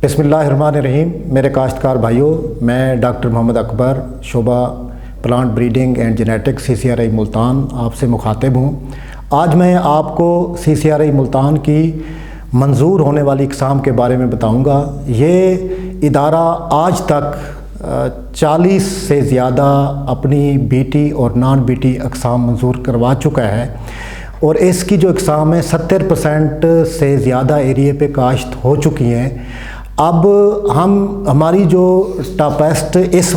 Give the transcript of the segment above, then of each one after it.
बिस्मिल्लाहिर्रहमानिर्रहीम। मेरे काश्तकार भाइयों, मैं डॉक्टर मोहम्मद अकबर, शोबा plant breeding and genetics CCRI Multan आपसे मुखातिब हूँ। आज मैं आपको CCRI मुल्तान की मंजूर होने वाली इकसाम के बारे में बताऊँगा। ये इदारा आज तक 40 से ज़्यादा अपनी BT और नॉन BT अकसाम मंजूर करवा चुका है और इसकी जो इकसाम है 70% से ज़्यादा एरिए पे काश्त हो चुकी हैं। अब हमारी जो टॉपेस्ट इस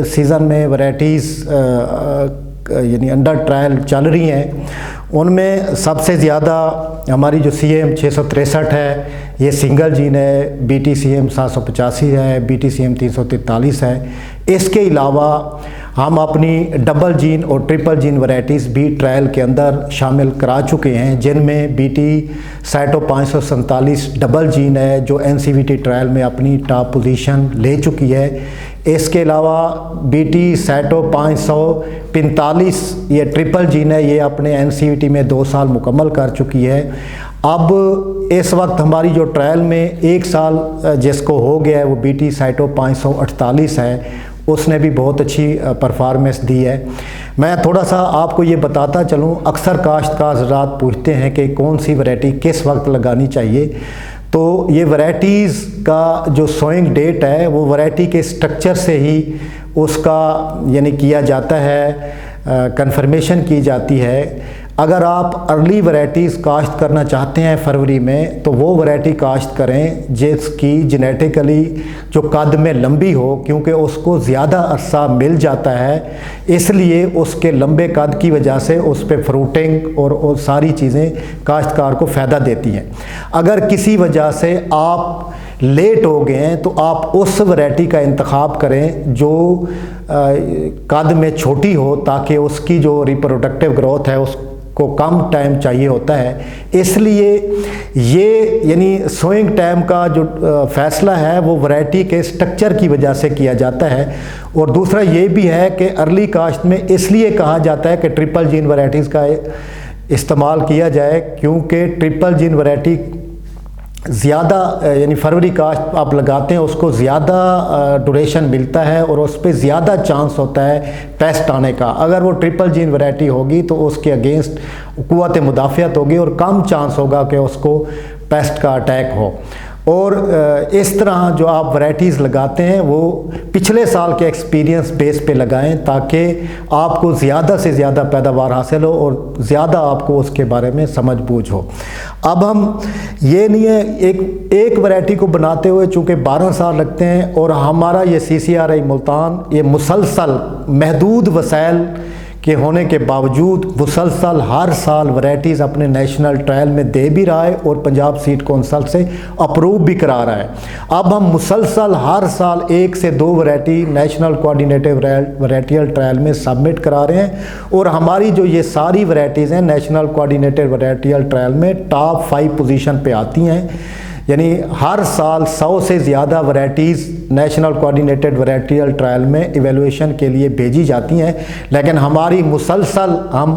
सीज़न में वैरायटीज़ यानी अंडर ट्रायल चल रही हैं, उनमें सबसे ज़्यादा हमारी जो CM 663 है, ये सिंगल जीन है। BT CM 785 है, BT CM 343 है। इसके अलावा हम अपनी डबल जीन और ट्रिपल जीन वैरायटीज़ भी ट्रायल के अंदर शामिल करा चुके हैं, जिनमें BT साइटो 547 डबल जीन है जो NCVT ट्रायल में अपनी टॉप पोजीशन ले चुकी है। इसके अलावा BT साइटो 545 ये ट्रिपल जीन है, ये अपने NCVT में 2 साल मुकम्मल कर चुकी है। अब इस वक्त हमारी जो ट्रायल में 1 साल जिसको हो गया है वो BT साइटो 548 है, उसने भी बहुत अच्छी परफॉर्मेंस दी है। मैं थोड़ा सा आपको ये बताता चलूँ, अक्सर काश्तकार हज़रात पूछते हैं कि कौन सी वैरायटी किस वक्त लगानी चाहिए। तो ये वैरायटीज़ का जो सोइंग डेट है वो वैरायटी के स्ट्रक्चर से ही उसका यानी किया जाता है, कंफर्मेशन की जाती है। अगर आप अर्ली वैरायटीज़ काश्त करना चाहते हैं फरवरी में, तो वो वैरायटी काश्त करें जिसकी जेनेटिकली जो कद में लंबी हो, क्योंकि उसको ज़्यादा अरसा मिल जाता है, इसलिए उसके लंबे कद की वजह से उस पर फ्रूटिंग और सारी चीज़ें काश्तकार को फ़ायदा देती हैं। अगर किसी वजह से आप लेट हो गए हैं तो आप उस वैरायटी का इंतखाब करें जो कद में छोटी हो, ताकि उसकी जो रिप्रोडक्टिव ग्रोथ है उसको कम टाइम चाहिए होता है। इसलिए ये यानी सोइंग टाइम का जो फ़ैसला है वो वैरायटी के स्ट्रक्चर की वजह से किया जाता है। और दूसरा ये भी है कि अर्ली काश्त में इसलिए कहा जाता है कि ट्रिपल जीन वैरायटीज़ का इस्तेमाल किया जाए, क्योंकि ट्रिपल जीन वैरायटी ज़्यादा यानी फरवरी काश्त आप लगाते हैं उसको ज़्यादा ड्यूरेशन मिलता है और उस पर ज़्यादा चांस होता है पेस्ट आने का। अगर वो ट्रिपल जीन वैरायटी होगी तो उसके अगेंस्ट क़ुव्वत मुदाफ़ियत होगी और कम चांस होगा कि उसको पेस्ट का अटैक हो। और इस तरह जो आप वैरायटीज़ लगाते हैं वो पिछले साल के एक्सपीरियंस बेस पे लगाएं, ताकि आपको ज़्यादा से ज़्यादा पैदावार हासिल हो और ज़्यादा आपको उसके बारे में समझ बूझ हो। अब हम ये नहीं है एक वैरायटी को बनाते हुए चूँकि 12 साल लगते हैं, और हमारा ये CCRI मुल्तान ये मुसलसल महदूद वसाइल के होने के बावजूद मुसलसल हर साल वैरायटीज़ अपने नेशनल ट्रायल में दे भी रहा है और पंजाब सीड कौंसल से अप्रूव भी करा रहा है। अब हम मुसलसल हर साल 1 से 2 वैरायटी नेशनल कोऑर्डिनेटिव वैरायटियल ट्रायल में सबमिट करा रहे हैं, और हमारी जो ये सारी वैरायटीज़ हैं नेशनल कोऑर्डिनेटिव वैरायटियल ट्रायल में टॉप 5 पोजीशन पे आती हैं। यानी हर साल 100 से ज़्यादा वैरायटीज़ नेशनल कोऑर्डिनेटेड वैरायटियल ट्रायल में इवैल्यूएशन के लिए भेजी जाती हैं, लेकिन हमारी मुसलसल हम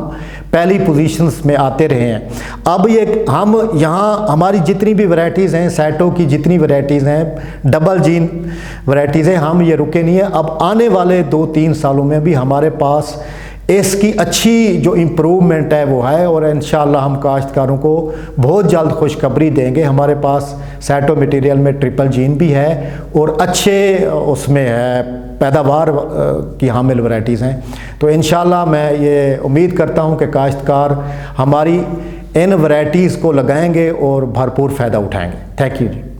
पहली पोजीशंस में आते रहे हैं। अब ये हम यहाँ हमारी जितनी भी वैरायटीज़ हैं, साइटो की जितनी वैरायटीज़ हैं, डबल जीन वैरायटीज़ हैं, हम ये रुके नहीं हैं। अब आने वाले 2-3 सालों में भी हमारे पास इसकी अच्छी जो इम्प्रूवमेंट है वो है, और इंशाअल्लाह हम काश्तकारों को बहुत जल्द खुशखबरी देंगे। हमारे पास साइटो मटेरियल में ट्रिपल जीन भी है और अच्छे उसमें है पैदावार की हामिल वैरायटीज़ हैं। तो इंशाअल्लाह मैं ये उम्मीद करता हूँ कि काश्तकार हमारी इन वैरायटीज़ को लगाएंगे और भरपूर फ़ायदा उठाएंगे। Thank you ji.